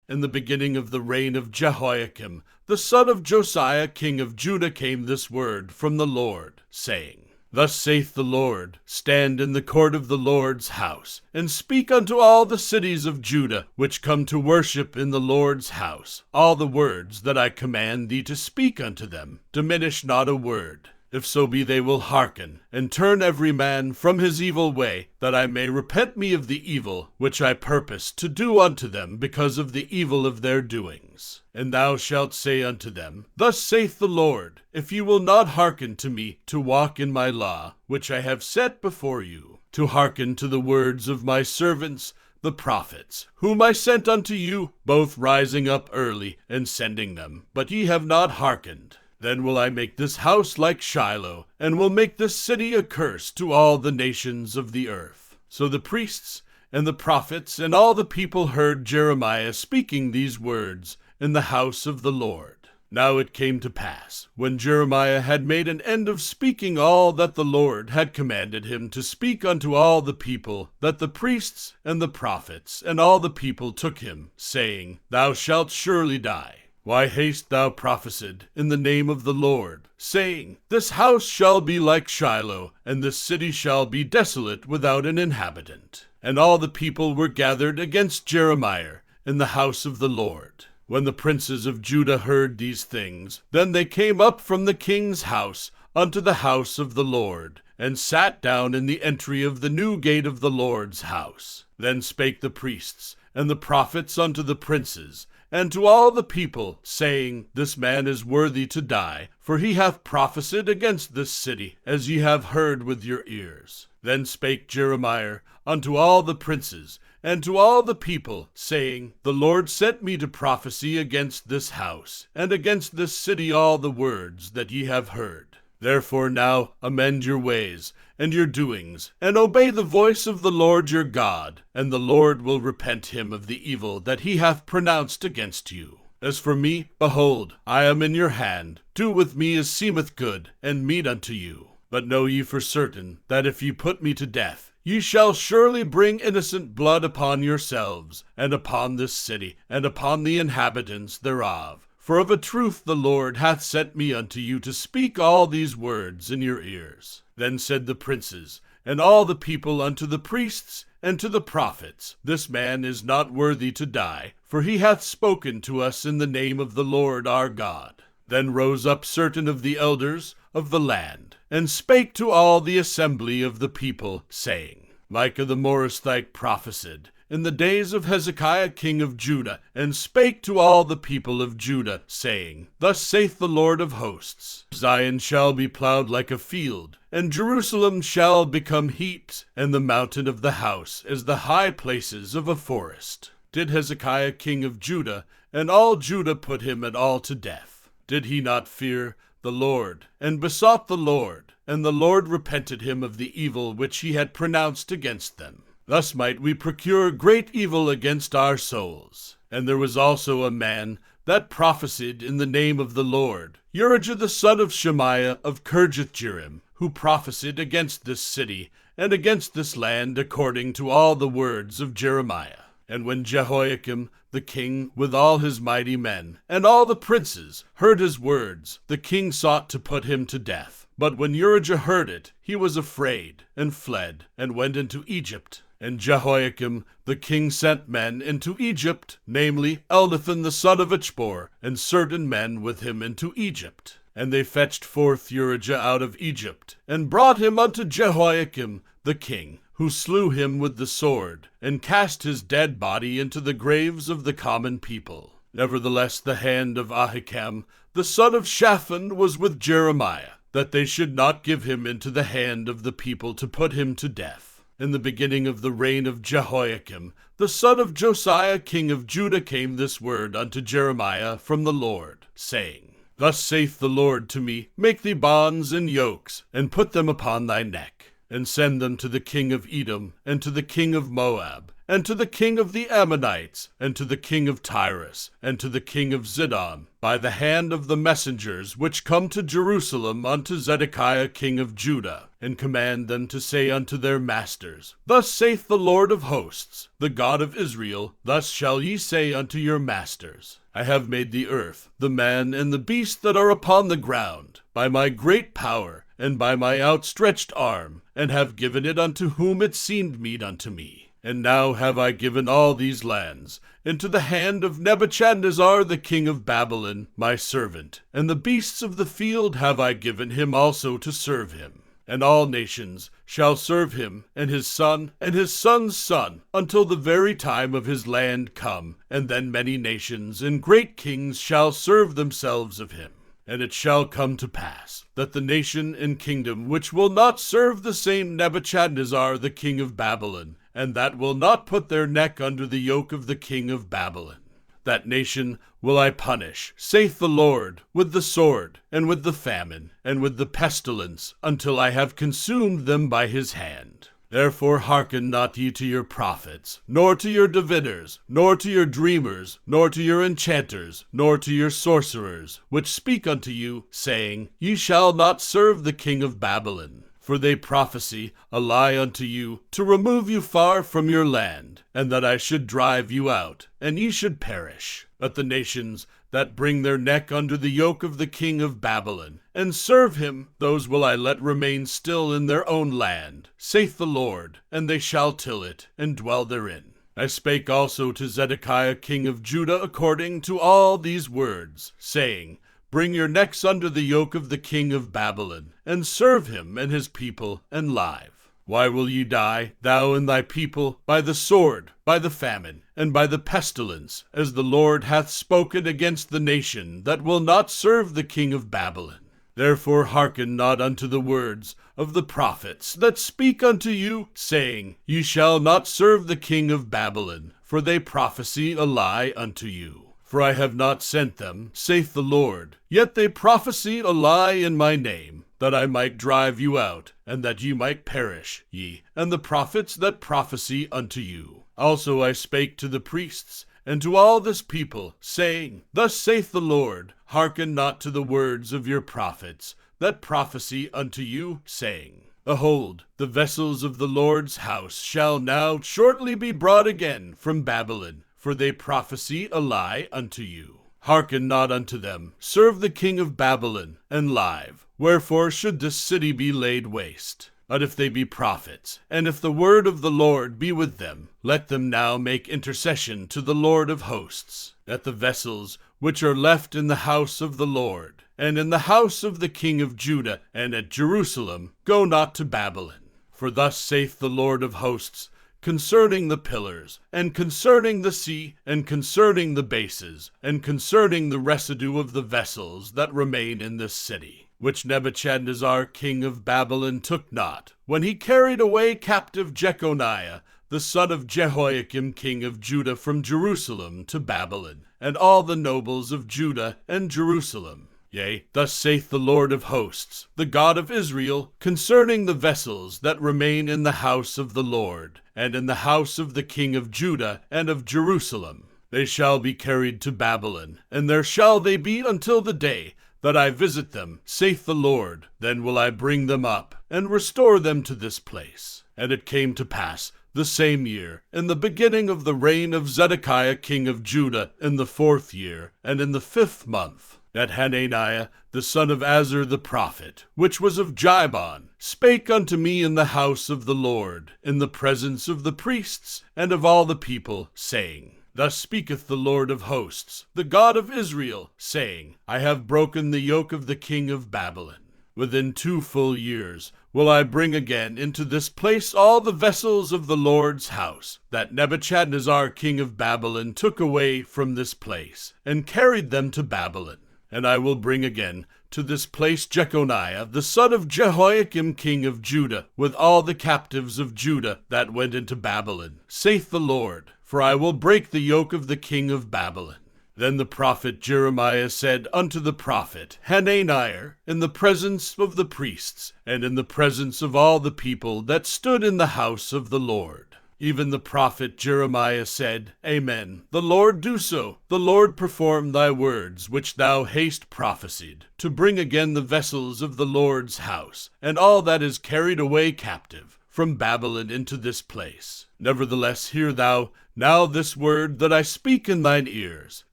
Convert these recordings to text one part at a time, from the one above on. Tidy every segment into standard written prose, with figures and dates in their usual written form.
In the beginning of the reign of Jehoiakim, the son of Josiah king of Judah, came this word from the Lord, saying, Thus saith the Lord, Stand in the court of the Lord's house, and speak unto all the cities of Judah, which come to worship in the Lord's house, all the words that I command thee to speak unto them. Diminish not a word. If so be they will hearken, and turn every man from his evil way, that I may repent me of the evil which I purpose to do unto them because of the evil of their doings. And thou shalt say unto them, Thus saith the Lord, If ye will not hearken to me to walk in my law, which I have set before you, to hearken to the words of my servants, the prophets, whom I sent unto you, both rising up early and sending them, but ye have not hearkened, then will I make this house like Shiloh, and will make this city a curse to all the nations of the earth. So the priests and the prophets and all the people heard Jeremiah speaking these words in the house of the Lord. Now it came to pass, when Jeremiah had made an end of speaking all that the Lord had commanded him to speak unto all the people, that the priests and the prophets and all the people took him, saying, Thou shalt surely die. Why hast thou prophesied in the name of the Lord, saying, This house shall be like Shiloh, and this city shall be desolate without an inhabitant? And all the people were gathered against Jeremiah in the house of the Lord. When the princes of Judah heard these things, then they came up from the king's house unto the house of the Lord, and sat down in the entry of the new gate of the Lord's house. Then spake the priests and the prophets unto the princes, and to all the people, saying, This man is worthy to die, for he hath prophesied against this city, as ye have heard with your ears. Then spake Jeremiah unto all the princes, and to all the people, saying, The Lord sent me to prophesy against this house, and against this city all the words that ye have heard. Therefore now amend your ways and your doings, and obey the voice of the Lord your God, and the Lord will repent him of the evil that he hath pronounced against you. As for me, behold, I am in your hand. Do with me as seemeth good, and meet unto you. But know ye for certain, that if ye put me to death, ye shall surely bring innocent blood upon yourselves, and upon this city, and upon the inhabitants thereof. For of a truth the Lord hath sent me unto you to speak all these words in your ears. Then said the princes, and all the people unto the priests and to the prophets, This man is not worthy to die, for he hath spoken to us in the name of the Lord our God. Then rose up certain of the elders of the land, and spake to all the assembly of the people, saying, Micah the Morasthite prophesied in the days of Hezekiah king of Judah, and spake to all the people of Judah, saying, Thus saith the Lord of hosts, Zion shall be plowed like a field, and Jerusalem shall become heaps, and the mountain of the house as the high places of a forest. Did Hezekiah king of Judah and all Judah put him at all to death? Did he not fear the Lord, and besought the Lord, and the Lord repented him of the evil which he had pronounced against them? Thus might we procure great evil against our souls. And there was also a man that prophesied in the name of the Lord, Urijah the son of Shemaiah of Kirjathjearim, who prophesied against this city and against this land according to all the words of Jeremiah. And when Jehoiakim the king with all his mighty men and all the princes heard his words, the king sought to put him to death. But when Urijah heard it, he was afraid, and fled, and went into Egypt. And Jehoiakim the king sent men into Egypt, namely Elnathan the son of Achbor, and certain men with him into Egypt. And they fetched forth Urijah out of Egypt, and brought him unto Jehoiakim the king, who slew him with the sword, and cast his dead body into the graves of the common people. Nevertheless the hand of Ahikam the son of Shaphan was with Jeremiah, that they should not give him into the hand of the people to put him to death. In the beginning of the reign of Jehoiakim, the son of Josiah king of Judah, came this word unto Jeremiah from the Lord, saying, Thus saith the Lord to me, Make thee bonds and yokes, and put them upon thy neck, and send them to the king of Edom, and to the king of Moab, and to the king of the Ammonites, and to the king of Tyrus, and to the king of Zidon, by the hand of the messengers which come to Jerusalem unto Zedekiah king of Judah, and command them to say unto their masters, Thus saith the Lord of hosts, the God of Israel, thus shall ye say unto your masters, I have made the earth, the man, and the beast that are upon the ground, by my great power, and by my outstretched arm, and have given it unto whom it seemed meet unto me. And now have I given all these lands into the hand of Nebuchadnezzar the king of Babylon, my servant, and the beasts of the field have I given him also to serve him. And all nations shall serve him, and his son's son, until the very time of his land come, and then many nations and great kings shall serve themselves of him. And it shall come to pass, that the nation and kingdom which will not serve the same Nebuchadnezzar the king of Babylon, and that will not put their neck under the yoke of the king of Babylon, that nation will I punish, saith the Lord, with the sword, and with the famine, and with the pestilence, until I have consumed them by his hand. Therefore hearken not ye to your prophets, nor to your diviners, nor to your dreamers, nor to your enchanters, nor to your sorcerers, which speak unto you, saying, Ye shall not serve the king of Babylon. For they prophesy a lie unto you, to remove you far from your land, and that I should drive you out, and ye should perish. But the nations that bring their neck under the yoke of the king of Babylon, and serve him, those will I let remain still in their own land, saith the Lord, and they shall till it, and dwell therein. I spake also to Zedekiah king of Judah according to all these words, saying, Bring your necks under the yoke of the king of Babylon, and serve him and his people, and live. Why will ye die, thou and thy people, by the sword, by the famine, and by the pestilence, as the Lord hath spoken against the nation that will not serve the king of Babylon? Therefore hearken not unto the words of the prophets that speak unto you, saying, Ye shall not serve the king of Babylon, for they prophesy a lie unto you. For I have not sent them, saith the Lord, yet they prophesy a lie in my name, that I might drive you out, and that ye might perish, ye, and the prophets that prophesy unto you. Also I spake to the priests, and to all this people, saying, Thus saith the Lord, hearken not to the words of your prophets, that prophesy unto you, saying, Behold, the vessels of the Lord's house shall now shortly be brought again from Babylon, for they prophesy a lie unto you. Hearken not unto them, serve the king of Babylon, and live. Wherefore should this city be laid waste? But if they be prophets, and if the word of the Lord be with them, let them now make intercession to the Lord of hosts, that the vessels which are left in the house of the Lord, and in the house of the king of Judah, and at Jerusalem, go not to Babylon. For thus saith the Lord of hosts, concerning the pillars, and concerning the sea, and concerning the bases, and concerning the residue of the vessels that remain in this city, which Nebuchadnezzar king of Babylon took not, when he carried away captive Jeconiah, the son of Jehoiakim king of Judah from Jerusalem to Babylon, and all the nobles of Judah and Jerusalem. Yea, thus saith the Lord of hosts, the God of Israel, concerning the vessels that remain in the house of the Lord, and in the house of the king of Judah and of Jerusalem. They shall be carried to Babylon, and there shall they be until the day that I visit them, saith the Lord. Then will I bring them up, and restore them to this place. And it came to pass, the same year, in the beginning of the reign of Zedekiah king of Judah, in the 4th year, and in the 5th month, that Hananiah, the son of Azur the prophet, which was of Jibon, spake unto me in the house of the Lord, in the presence of the priests and of all the people, saying, Thus speaketh the Lord of hosts, the God of Israel, saying, I have broken the yoke of the king of Babylon. Within 2 full years will I bring again into this place all the vessels of the Lord's house, that Nebuchadnezzar king of Babylon took away from this place, and carried them to Babylon. And I will bring again to this place Jeconiah, the son of Jehoiakim king of Judah, with all the captives of Judah that went into Babylon, saith the Lord, for I will break the yoke of the king of Babylon. Then the prophet Jeremiah said unto the prophet Hananiah, in the presence of the priests, and in the presence of all the people that stood in the house of the Lord, Even the prophet Jeremiah said, Amen. The Lord do so. The Lord perform thy words, which thou hast prophesied, to bring again the vessels of the Lord's house, and all that is carried away captive from Babylon into this place. Nevertheless, hear thou now this word that I speak in thine ears,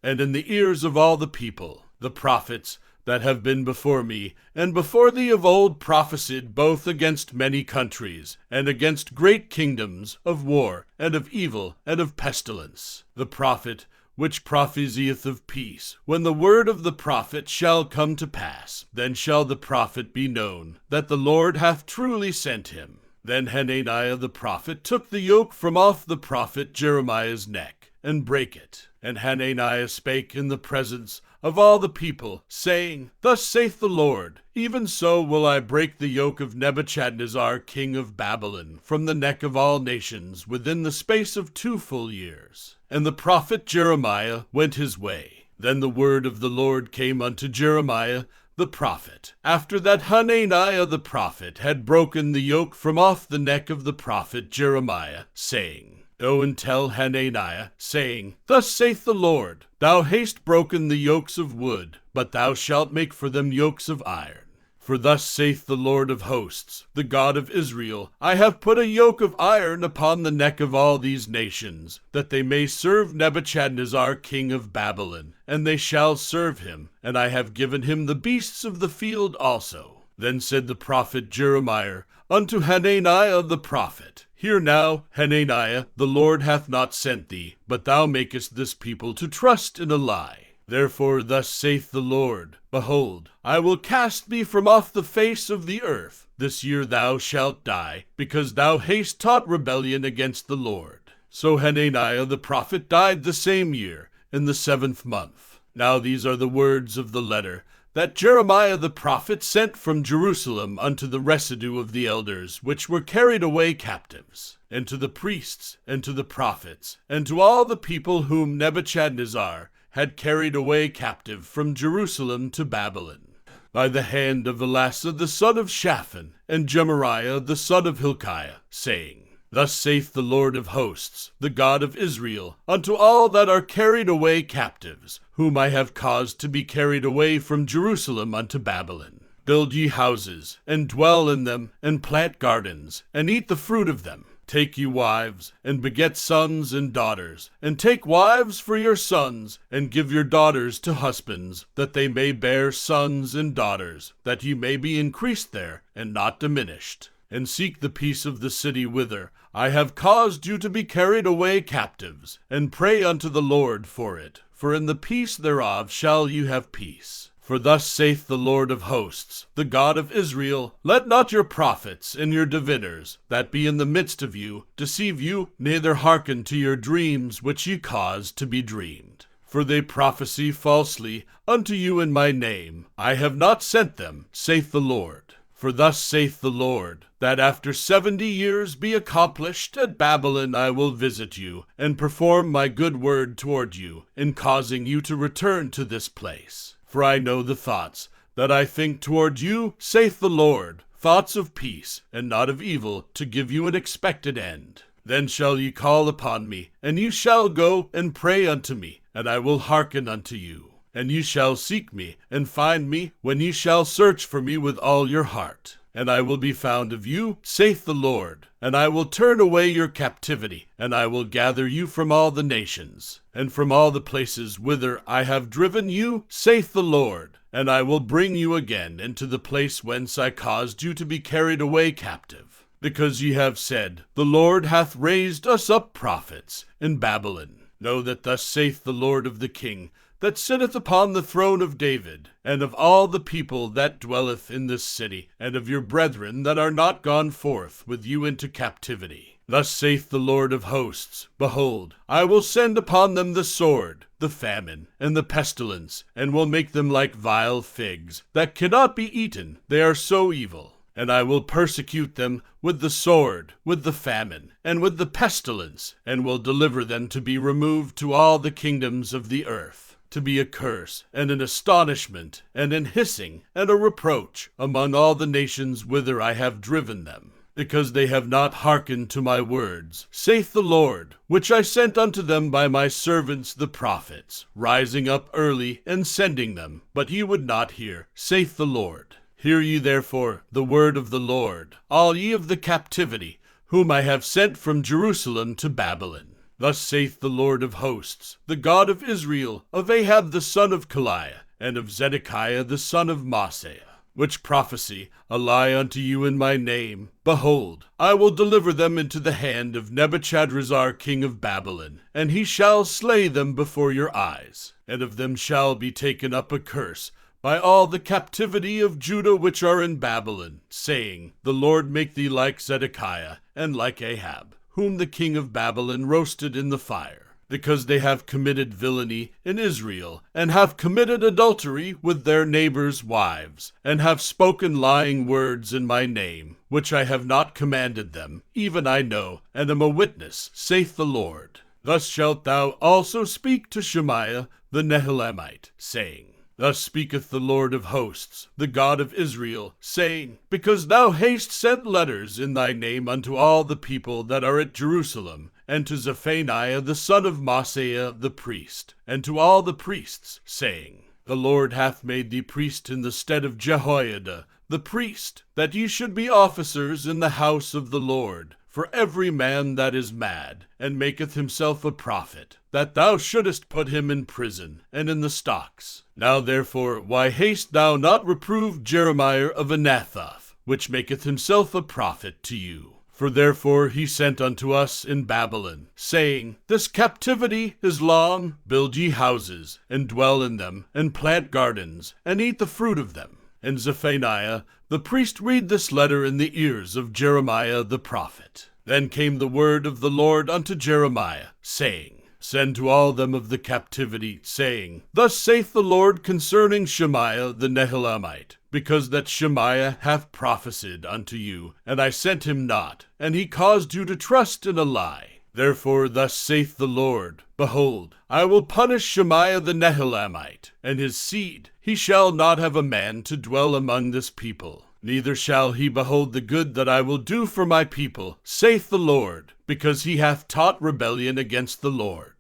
and in the ears of all the people, the prophets that have been before me, and before thee of old prophesied both against many countries, and against great kingdoms, of war, and of evil, and of pestilence. The prophet which prophesieth of peace, when the word of the prophet shall come to pass, then shall the prophet be known, that the Lord hath truly sent him. Then Hananiah the prophet took the yoke from off the prophet Jeremiah's neck, and brake it. And Hananiah spake in the presence of all the people, saying, Thus saith the Lord, even so will I break the yoke of Nebuchadnezzar king of Babylon from the neck of all nations within the space of 2 full years. And the prophet Jeremiah went his way. Then the word of the Lord came unto Jeremiah the prophet, after that Hananiah the prophet had broken the yoke from off the neck of the prophet Jeremiah, saying, Go and tell Hananiah, saying, Thus saith the Lord, Thou hast broken the yokes of wood, but thou shalt make for them yokes of iron. For thus saith the Lord of hosts, the God of Israel, I have put a yoke of iron upon the neck of all these nations, that they may serve Nebuchadnezzar king of Babylon, and they shall serve him, and I have given him the beasts of the field also. Then said the prophet Jeremiah unto Hananiah the prophet, Hear now, Hananiah, the Lord hath not sent thee, but thou makest this people to trust in a lie. Therefore thus saith the Lord, Behold, I will cast thee from off the face of the earth. This year thou shalt die, because thou hast taught rebellion against the Lord. So Hananiah the prophet died the same year, in the 7th month. Now these are the words of the letter that Jeremiah the prophet sent from Jerusalem unto the residue of the elders, which were carried away captives, and to the priests, and to the prophets, and to all the people whom Nebuchadnezzar had carried away captive from Jerusalem to Babylon, by the hand of Elasah the son of Shaphan, and Gemariah the son of Hilkiah, saying, Thus saith the Lord of hosts, the God of Israel, unto all that are carried away captives, whom I have caused to be carried away from Jerusalem unto Babylon. Build ye houses, and dwell in them, and plant gardens, and eat the fruit of them. Take ye wives, and beget sons and daughters, and take wives for your sons, and give your daughters to husbands, that they may bear sons and daughters, that ye may be increased there, and not diminished. And seek the peace of the city whither I have caused you to be carried away captives, and pray unto the Lord for it, for in the peace thereof shall you have peace. For thus saith the Lord of hosts, the God of Israel, Let not your prophets and your diviners, that be in the midst of you, deceive you, neither hearken to your dreams which ye cause to be dreamed. For they prophesy falsely unto you in my name. I have not sent them, saith the Lord. For thus saith the Lord, that after 70 years be accomplished at Babylon I will visit you, and perform my good word toward you, in causing you to return to this place. For I know the thoughts that I think toward you, saith the Lord, thoughts of peace, and not of evil, to give you an expected end. Then shall ye call upon me, and ye shall go and pray unto me, and I will hearken unto you. And ye shall seek me, and find me, when ye shall search for me with all your heart. And I will be found of you, saith the Lord. And I will turn away your captivity, and I will gather you from all the nations, and from all the places whither I have driven you, saith the Lord. And I will bring you again into the place whence I caused you to be carried away captive. Because ye have said, The Lord hath raised us up prophets in Babylon. Know that thus saith the Lord of the King, that sitteth upon the throne of David, and of all the people that dwelleth in this city, and of your brethren that are not gone forth with you into captivity. Thus saith the Lord of hosts, Behold, I will send upon them the sword, the famine, and the pestilence, and will make them like vile figs, that cannot be eaten, they are so evil. And I will persecute them with the sword, with the famine, and with the pestilence, and will deliver them to be removed to all the kingdoms of the earth, to be a curse, and an astonishment, and an hissing, and a reproach, among all the nations whither I have driven them. because they have not hearkened to my words, saith the Lord, which I sent unto them by my servants the prophets, rising up early and sending them, but ye would not hear, saith the Lord. Hear ye therefore the word of the Lord, all ye of the captivity, whom I have sent from Jerusalem to Babylon. Thus saith the Lord of hosts, the God of Israel, of Ahab the son of Kaliah, and of Zedekiah the son of Maaseiah, which prophesy a lie unto you in my name. Behold, I will deliver them into the hand of Nebuchadrezzar king of Babylon, and he shall slay them before your eyes. And of them shall be taken up a curse by all the captivity of Judah which are in Babylon, saying, The Lord make thee like Zedekiah, and like Ahab, whom the king of Babylon roasted in the fire. Because they have committed villainy in Israel, and have committed adultery with their neighbors' wives, and have spoken lying words in my name, which I have not commanded them, even I know, and am a witness, saith the Lord. Thus shalt thou also speak to Shemaiah the Nehelamite, saying, Thus speaketh the Lord of hosts, the God of Israel, saying, Because thou hast sent letters in thy name unto all the people that are at Jerusalem, and to Zephaniah the son of Maaseiah the priest, and to all the priests, saying, The Lord hath made thee priest in the stead of Jehoiada the priest, that ye should be officers in the house of the Lord, for every man that is mad, and maketh himself a prophet, that thou shouldest put him in prison, and in the stocks. Now therefore, why hast thou not reproved Jeremiah of Anathoth, which maketh himself a prophet to you? For therefore he sent unto us in Babylon, saying, This captivity is long, build ye houses, and dwell in them, and plant gardens, and eat the fruit of them. And Zephaniah the priest read this letter in the ears of Jeremiah the prophet. Then came the word of the Lord unto Jeremiah, saying, Send to all them of the captivity, saying, Thus saith the Lord concerning Shemaiah the Nehelamite, because that Shemaiah hath prophesied unto you, and I sent him not, and he caused you to trust in a lie. Therefore thus saith the Lord, Behold, I will punish Shemaiah the Nehelamite, and his seed. He shall not have a man to dwell among this people, neither shall he behold the good that I will do for my people, saith the Lord, because he hath taught rebellion against the Lord.